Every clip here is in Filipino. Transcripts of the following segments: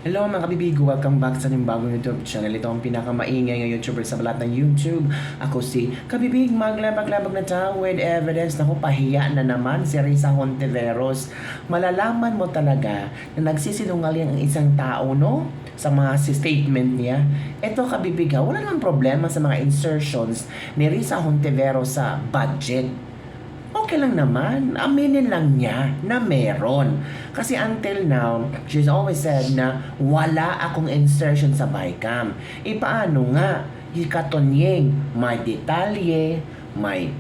Hello mga kabibigo, welcome back sa ating bagong YouTube channel. Ito ang pinakamaingay ng YouTuber sa balat ng YouTube. Ako si Kabibig, maglabag-labag na tao with evidence. Naku, pahiya na naman si Risa Hontiveros. Malalaman mo talaga na nagsisinungaling ang isang tao, no? Sa mga statement niya. Ito kabibiga, wala namang problema sa mga insertions ni Risa Hontiveros sa budget. Okay lang naman. Aminin lang niya na meron. Kasi until now, she's always said na wala akong insertion sa BICAM. E paano nga? Ikatonyeng, may detalye, may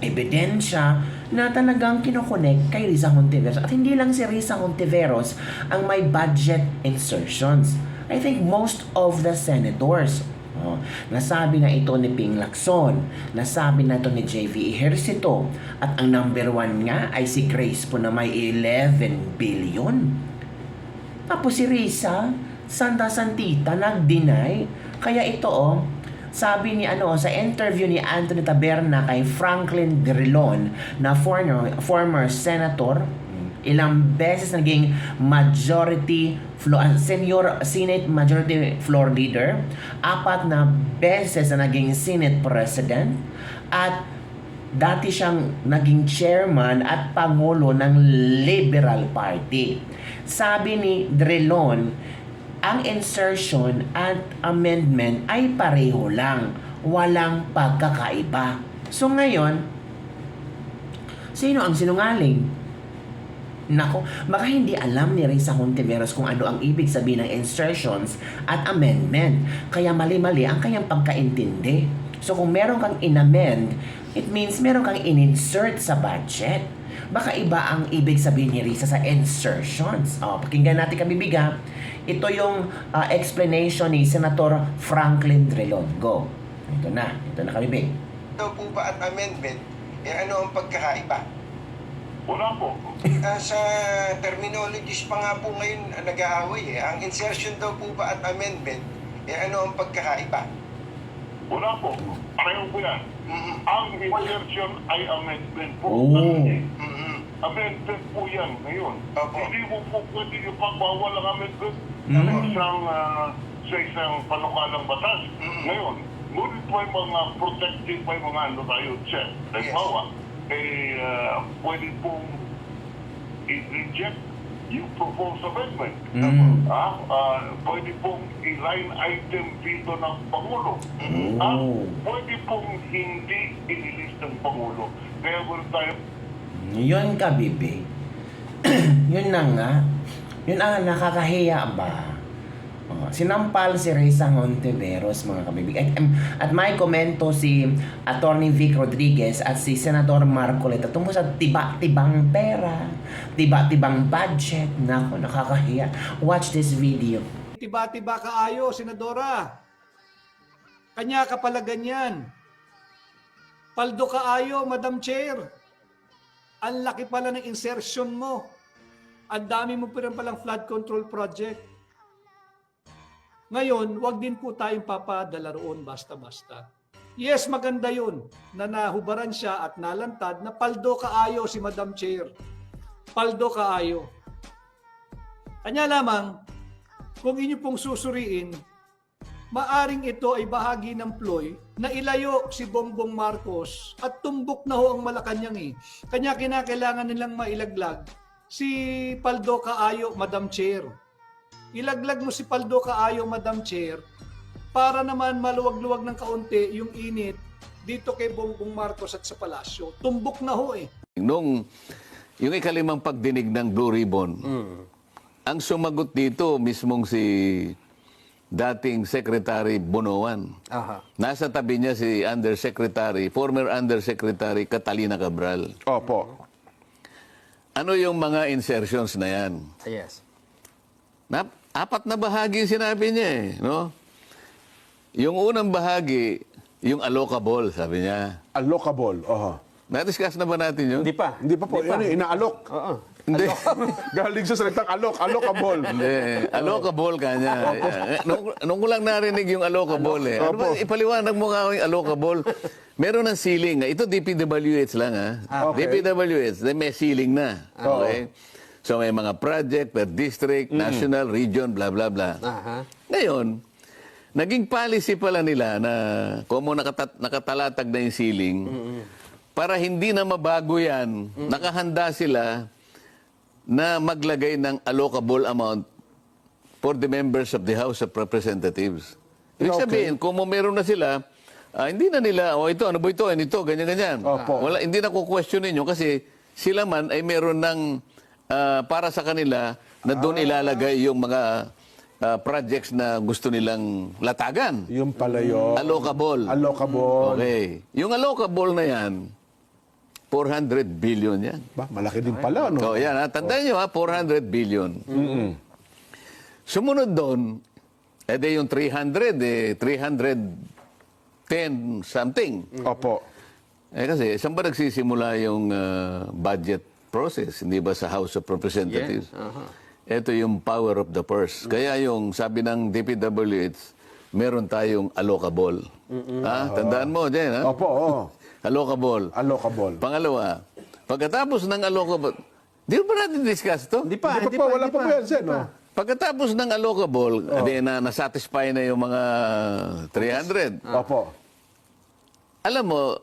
ebidensya na talagang kinokonek kay Risa Hontiveros. At hindi lang si Risa Hontiveros ang may budget insertions. I think most of the senators. Nasabi na ito ni Ping Lacson, nasabi na ito ni JV Ejercito, at ang number 1 nga ay si Grace po na may 11 billion. Tapos si Risa, Santa Santita, nag-deny. Kaya ito sabi ni sa interview ni Anthony Taberna kay Franklin Drilon na former senator, ilang beses naging Senate Majority Floor Leader, 4 na beses na naging Senate President, at dati siyang naging chairman at pangulo ng Liberal Party. Sabi ni Drilon, ang insertion at amendment ay pareho lang, walang pagkakaiba. So ngayon, sino ang sinungaling? Nako, baka hindi alam ni Risa Hontiveros kung ano ang ibig sabihin ng insertions at amendment. Kaya mali-mali ang kanyang pagkaintindi. So kung meron kang in-amend, it means meron kang in-insert sa budget. Baka iba ang ibig sabihin ni Risa sa insertions. Pakinggan natin kabibiga. Ito yung explanation ni Senator Franklin Drilon. Go. Ito na kabibig. Ito po ba at amendment, ano ang pagkakaiba? Wala po. Sa terminologies pa nga po ngayon nag-aaway Ang insertion daw po ba at amendment, ano ang pagkakaiba? Wala po. Pareho po yan. Ang insertion ay amendment po. Amendment po yan ngayon. Opo. Hindi mo po pwede yung pagbawal ang amendment sa isang panukalang batas. Ngayon, ngunit may mga protective, may mga tayo check. Halimbawa, pwede pong i-reject yung proposed amendment. Pwede pong i-line item veto ng Pangulo. Pwede pong hindi i-release ng Pangulo. Kaya wala tayo. Yun ka, bibi. Yun na nga. Yun ang nakakahiya ba? Sinampal si Risa Hontiveros, mga kabibig. At may komento si Attorney Vic Rodriguez at si Senator Marcoleta tungkol sa tiba-tibang pera, tiba-tibang budget. Nako, nakakahiya. Watch this video. Tiba-tiba kaayo, Senadora. Kanya ka pala ganyan. Paldo kaayo, Madam Chair. Ang laki pala ng insertion mo. Ang dami mo pa rin palang flood control project. Ngayon, wag din po tayong papadala roon basta-basta. Yes, maganda yun na nahubaran siya at nalantad na paldo kaayo si Madam Chair. Paldo kaayo. Kanya lamang, kung inyo pong susuriin, maaring ito ay bahagi ng ploy na ilayo si Bongbong Marcos at tumbok na ho ang Malacanang Kanya kinakailangan nilang mailaglag si Paldo Kaayo, Madam Chair. Ilaglag mo si Paldo Kaayo, Madam Chair, para naman maluwag-luwag ng kaunti yung init dito kay Bongbong Marcos at sa palasyo. Tumbok na ho Nung yung ikalimang pagdinig ng Blue Ribbon, ang sumagot dito mismong si dating Secretary Bonoan. Nasa tabi niya si former Undersecretary Catalina Cabral. Opo. Ano yung mga insertions na yan? Yes. 4 na bahagi sinabi niya no? Yung unang bahagi, yung allocable, sabi niya. Allocable, Na-discuss na ba natin yun? Hindi pa po. Yan inaalok. Hindi. Galing sa salitang allocable. Hindi. Allocable ka niya. Nung ko lang narinig yung allocable Ano ba, ipaliwanag mo nga yung allocable. Meron ng ceiling. Ito DPWH lang Okay. DPWH, may ceiling na. Okay. So may mga project per district, national, region, bla bla bla. Aha. Ngayon, naging policy pala nila na kung mo nakatalatag na yung ceiling, para hindi na mabago yan, nakahanda sila na maglagay ng allocable amount for the members of the House of Representatives. Ibig sabihin, kung meron na sila, hindi na nila, ito, ano ba ito, ganyan-ganyan. Opo. Hindi na kukwestiyonin nyo kasi sila man ay meron ng para sa kanila na doon ilalagay yung mga projects na gusto nilang latagan. Yung pala yun. Allocable. Allocable. Okay. Yung allocable na yan, 400 billion yan. Ba, malaki din pala, no? So, yan, tandaan nyo 400 billion. Sumunod doon, yung 300, 310 something. Opo. Kasi, saan ba nagsisimula yung budget process? Hindi ba sa House of Representatives? Ito yung power of the purse. Kaya yung sabi ng DPWH, meron tayong allocable. Tandaan mo, Jen, ha? Opo, oo. Allocable. Allocable. Pangalawa, pagkatapos ng allocable, di ba natin discuss to? Hindi pa, Hindi pa, wala pa po yan, Sen, no? Pagkatapos ng allocable, na-satisfy na yung mga 300. Opo. Alam mo,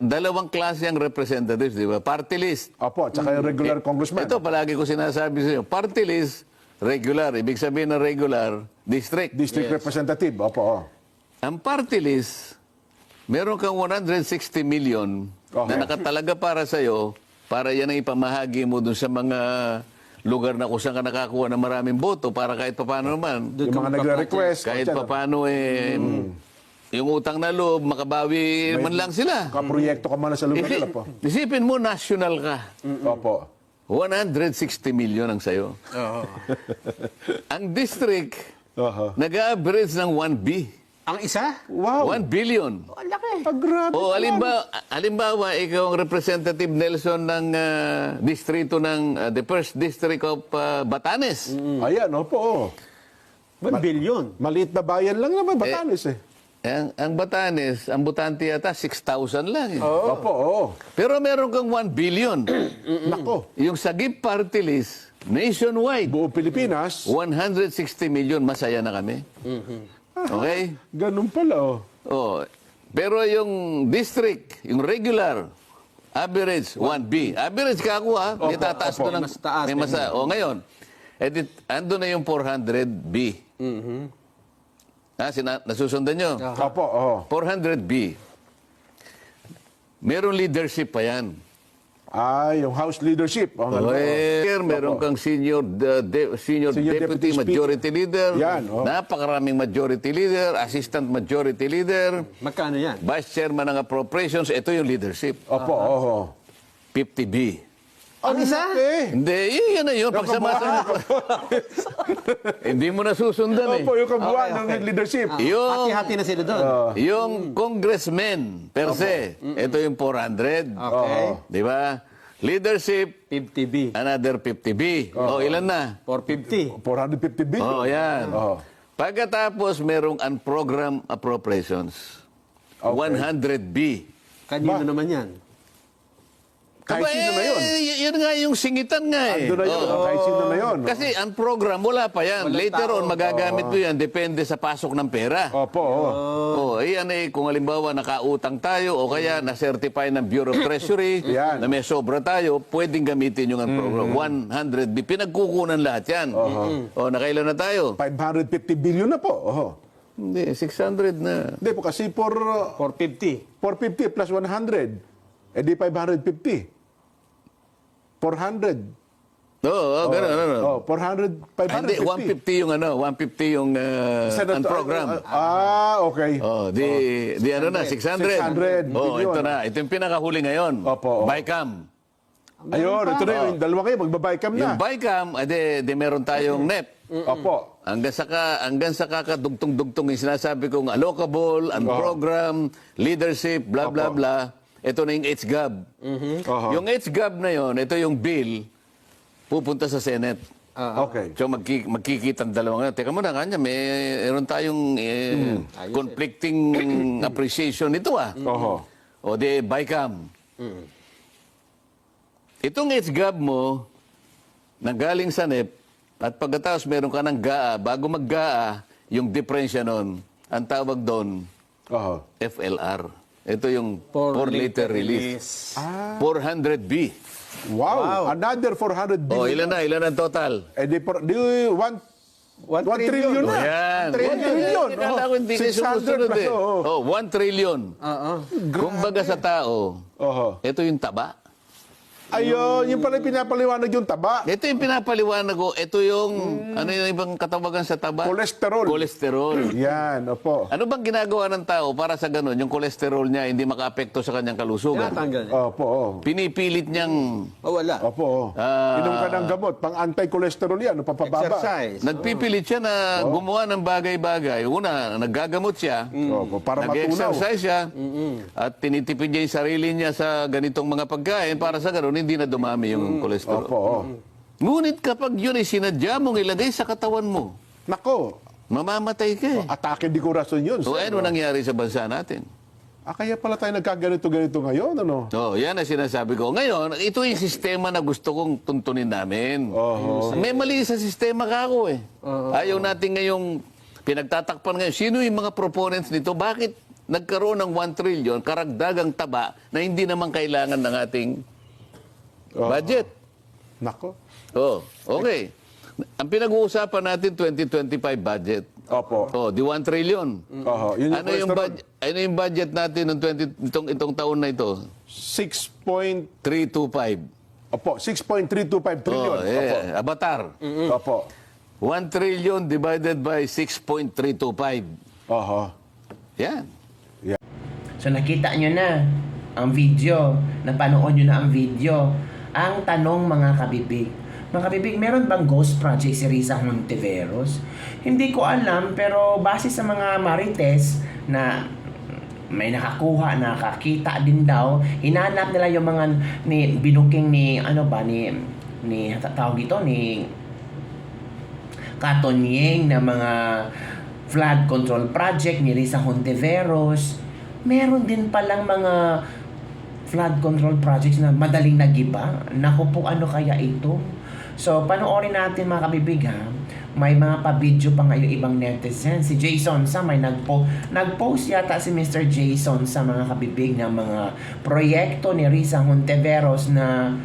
dalawang klase ang representatives, di ba? Party list. Opo, tsaka yung regular congressman. Ito, palagi ko sinasabi sa iyo. Party list, regular. Ibig sabihin ng regular, district. District representative. Opo, oo. Ang party list, meron kang 160 million na nakatalaga para sa iyo, para yan ang ipamahagi mo dun sa mga lugar na kung saan ka nakakuha ng maraming boto para kahit papano naman. Yung mga nagre-request. Kahit papano yung utang na loob, makabawi man lang sila. Kaproyekto ka man sa lugar nila po. Isipin mo, national ka. Opo. 160 million ang sayo. Ang district, nag-average ng 1B. Ang isa? Wow. 1 billion. Ang laki. Grabe. O halimbawa, ikaw ang Representative Nelson ng distrito ng the first district of Batanes. Ayan, opo, oo. 1 billion. Maliit na bayan lang naman, Batanes eh. Ang Batanes, ang botante yata 6,000 lang. Opo, oo. Pero meron kang 1 billion. Nako. Yung Sagip Party List, nationwide, Buong Pilipinas, 160 million, masaya na kami. Okay? ganun pala, oh. Oh, pero yung district, yung regular, average 1B. Average ka ako ha. May tataas opo. doon ng Mas taas. may masa. O ngayon, ando na yung 400B. Nasusundan nyo? Opo, oo. 400B. Meron leadership pa yan. Yung House leadership. Meron kang senior deputy Deputy Speaker. majority leader. Yan, oh. Napakaraming majority leader, assistant majority leader, Magkano yan? vice chairman ng appropriations. Ito yung leadership. Opo, oo. 50B. Ang isa? Hindi, yun na yun. Pagsama-sama. Hindi mo nasusundan eh. Opo, yung kabuuan Okay. ng leadership. Yung, Hati-hati na sila doon. yung congressman per se, ito yung 400. Okay. Di ba? Leadership, 50B. another 50B. O, ilan na? 450. 450 billion. Oh, yan. Oo. Pagkatapos, merong unprogrammed appropriations. 100B. Kanino naman yan? Kahit sino na yun. Yun nga yung singitan nga eh. Ando na yun. Kahit sino na yun. Kasi ang program, wala pa yan. Walang Later tao. on, magagamit mo yan. Depende sa pasok ng pera. Opo, oo. Yan eh, kung halimbawa nakautang tayo o kaya na-certify ng Bureau of Treasury Yan. na may sobra tayo, pwedeng gamitin yung program. 100B. Pinagkukunan lahat yan. Nakailan na tayo? 550 billion na po. Oo. Hindi, 600 na. Hindi po, kasi 450. 450 plus 100, di 550. 400. Oo, gano'n, ano. Oh, 400, 550. Hindi, 150 yung 150 yung program. Okay. Di ano na, 600. 600 Oh, billion. ito na. Ito yung pinakahuli ngayon. Opo. BICAM. Ayun, ito na yung dalawa kayo, magbabay-cam Yung na. BICAM, di meron tayong NEP. Opo. Hanggang sa kakadugtong-dugtong yung sinasabi kong allocable, program, leadership, blah, blah, Opo. blah. Ito na yung HGAB. Yung HGAB na yon, ito yung bill, pupunta sa Senate. Okay. So magkikita ang dalawa ngayon. Teka muna, kanya, meron tayong conflicting appreciation nito ah. Oho. O di, BICAM. Itong HGAB mo, nanggaling sa NEP, at pagkatapos meron ka ng GAA, bago mag-GAA, yung diferensya nun, ang tawag doon, Oho. FLR. Ito yung For for later later release. Ah, 400B. wow. Another 400 O, billion. ilan ang total? Eh, di 1 trillion na. Yan. 1 trillion. Kala ko hindi kayo 600 sumusunod plus, eh. oo. 1 trillion. Oo. Kumbaga sa tao, Oho. ito yung taba. Ayun, yung pala pinapaliwanag yung taba. Ito yung pinapaliwanag ko. Ito yung, ano yung ibang katawagan sa taba? Kolesterol. Kolesterol. Yan, opo. Ano bang ginagawa ng tao para sa ganun, yung kolesterol niya hindi makaapekto sa kanyang kalusugan? Tinatanggal. Opo, oh. Pinipilit niyang Wala. Opo. Inom ka ng gamot, pang anti-cholesterol yan, papababa. Exercise. nagpipilit siya na gumawa ng bagay-bagay. Una, naggagamot siya. Opo, para matunaw. Nag-exercise siya. At tinitipid niya yung sarili niya sa ganitong mga pagkain para sa ganun, hindi na dumami yung kolesterol. Opo, oh. Ngunit kapag yun ay sinadya mong ilagay sa katawan mo, Nako, mamamatay ka eh. atake di corazon yun. So, sir. ano nangyari sa bansa natin? Kaya pala tayo nagkaganito-ganito ngayon, ano? So, yan ang sinasabi ko. Ngayon, ito yung sistema na gusto kong tuntunin namin. May mali sa sistema ka ako eh. Ayaw natin ngayong pinagtatakpan ngayon. Sino yung mga proponents nito? Bakit nagkaroon ng 1 trillion karagdagang taba na hindi naman kailangan ng ating budget? Nako. Oh, okay. Ang pinag-uusapan natin 2025 budget. Opo. Oh, di 1 trillion. Oho. Yun yung Ano yung, cholesterol. ano yung budget natin ng itong taon na ito? 6 325. Opo, 6.325 trillion. Oh, Avatar. Opo. 1 trillion divided by 6.325. Oho. Yan. So nakita nyo na ang video, napanood nyo na ang video. Ang tanong mga kabibig, meron bang ghost project si Risa Hontiveros? Hindi ko alam, pero base sa mga marites na may nakakita din daw, hinanap nila yung mga binuking ni tawag ito, ni Katonyeng na mga flood control project ni Risa Hontiveros. Meron din palang mga flood control projects na madaling nagiba. Naku po, ano kaya ito? So, panoorin natin mga kabibig ha. May mga pa-video pa ngayon ibang netizens. Si Jason sa may nag-post yata si Mr. Jason sa mga kabibig ng mga proyekto ni Risa Hontiveros na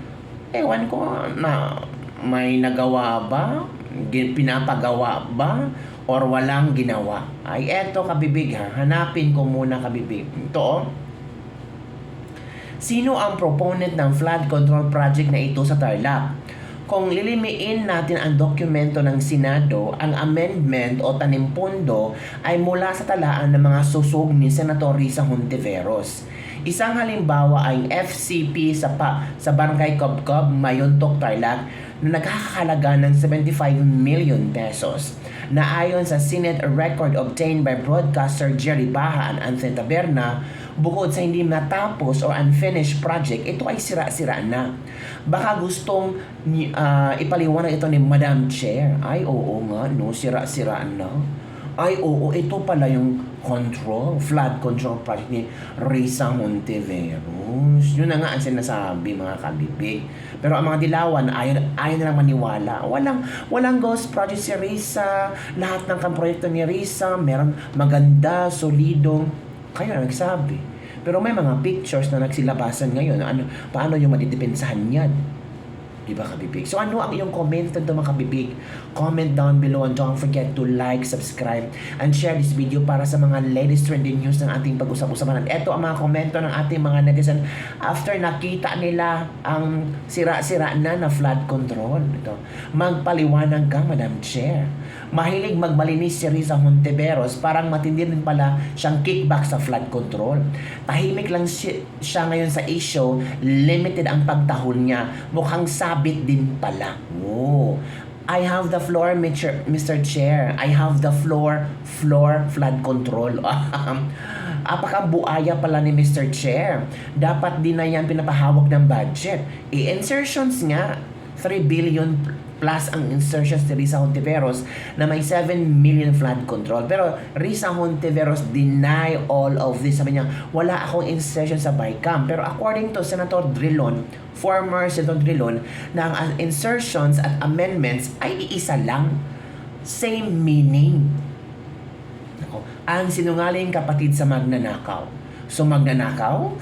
ewan ko na may nagawa ba? Pinapagawa ba? Or walang ginawa? Ay, eto kabibig ha. Hanapin ko muna kabibig. Ito oh. Sino ang proponent ng flood control project na ito sa Tarlac? Kung lilimiin natin ang dokumento ng Senado, ang amendment o tanimpondo ay mula sa talaan ng mga susog ni Senator Risa Hontiveros. Isang halimbawa ay FCP sa Barangay Cobcob, Mayuntok, Tarlac na nagkakahalaga ng 75 million pesos. Na ayon sa Senate record obtained by broadcaster Jerry Baha and Anthony Taberna, bukod sa hindi natapos or unfinished project, ito ay sira-sira na. Baka gustong ipaliwanag ito ni Madam Chair. Ay, oo nga, no, sira-sira na. Ay, oo, ito pala yung flood control project ni Risa Hontiveros. Yun na nga ang sinasabi, mga kabibig. Pero ang mga dilawan, ayaw na lang maniwala. Walang ghost project si Risa. Lahat ng proyekto ni Risa, meron maganda, solido. Kayo na nagsabi. Pero may mga pictures na nagsilabasan ngayon. Paano yung madidepensahan yan? Diba kabibig? So ano ang iyong comment dito mga kabibig? Comment down below and don't forget to like, subscribe, and share this video para sa mga latest trending news ng ating pag-usap-usapan. At ito ang mga komento ng ating mga netizen after nakita nila ang sira-sira na flood control. Ito. Magpaliwanag ka, Madam Chair. Mahilig magmalinis si Risa Hontiveros, parang matindi rin pala siyang kickback sa flood control. Tahimik lang siya ngayon sa issue, limited ang pagtahol niya. Mukhang sabit din pala. Oh. I have the floor, Mr. Chair. I have the floor flood control. Apakabuaya pala ni Mr. Chair. Dapat din na yan pinapahawak ng budget. I-insertions nga, 3 billion plus ang insertions ni Risa Hontiveros na may 7 million flood control. Pero Risa Hontiveros deny all of this. Sabi niya, wala akong insertion sa BICAM. Pero according to Senator Drilon, former Senator Drilon, na ang insertions at amendments ay iisa lang. Same meaning. Ako, ang sinungaling kapatid sa magnanakaw. So magnanakaw?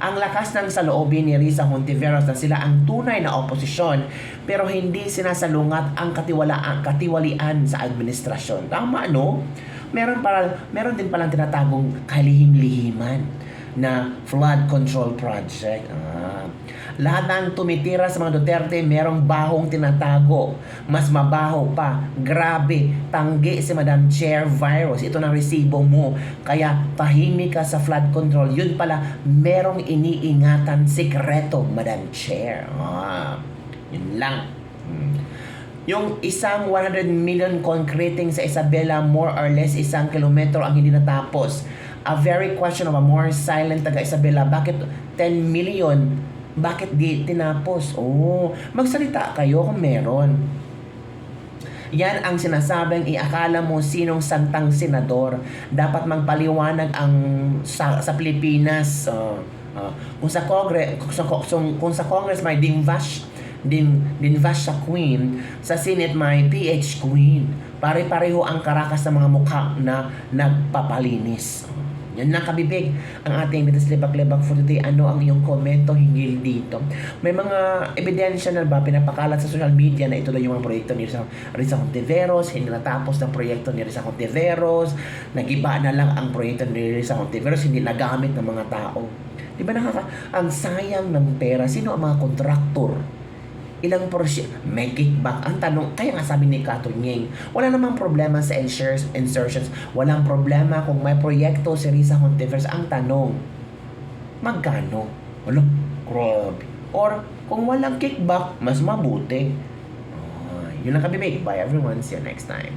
Ang lakas ng saloobin ni Risa Hontiveros na sila ang tunay na oposisyon pero hindi sinasalungat ang katiwalian sa administrasyon. Tama, no? Meron din palang tinatagong kalihim-lihiman na flood control project. Lahat ng tumitira sa mga Duterte merong bahong tinatago. Mas mabaho pa. Grabe. Tanggi si Madam Chair virus. Ito na resibo mo. Kaya tahimik ka sa flood control. Yun pala, merong iniingatan sikreto, Madam Chair. Yun lang. Yung isang 100 million concreting sa Isabela, more or less 1 kilometro ang hindi natapos. A very question of a more silent taga Isabela. Bakit 10 million? Bakit di tinapos? Magsalita kayo kung meron. Yan ang sinasabing iakala mo sinong santang senador. Dapat magpaliwanag ang sa Pilipinas. Kung sa Congress may dinvash sa Queen, sa Senate may PH Queen. Pare-pareho ang karakas ng mga mukha na nagpapalinis. Yan na kabibig ang ating Bitas Lebak-Lebak for today. Ano ang iyong komento hinggil dito? May mga ebidensya na ba pinapakalat sa social media na ito daw yung mga proyekto ni Risa Hontiveros, hindi natapos ng proyekto ni Risa Hontiveros, nagiba na lang ang proyekto ni Risa Hontiveros, hindi nagamit ng mga tao. Di ba ang sayang ng pera? Sino ang mga kontraktor? Ilang porsyento? May kickback. Ang tanong, kaya nga sabi ni Kato Nying, wala namang problema sa insertions. Walang problema kung may proyekto si Risa Hontiveros. Ang tanong, magkano? Wala, grabe. Or, kung walang kickback, mas mabuti. Yun lang kabibig. Bye everyone. See you next time.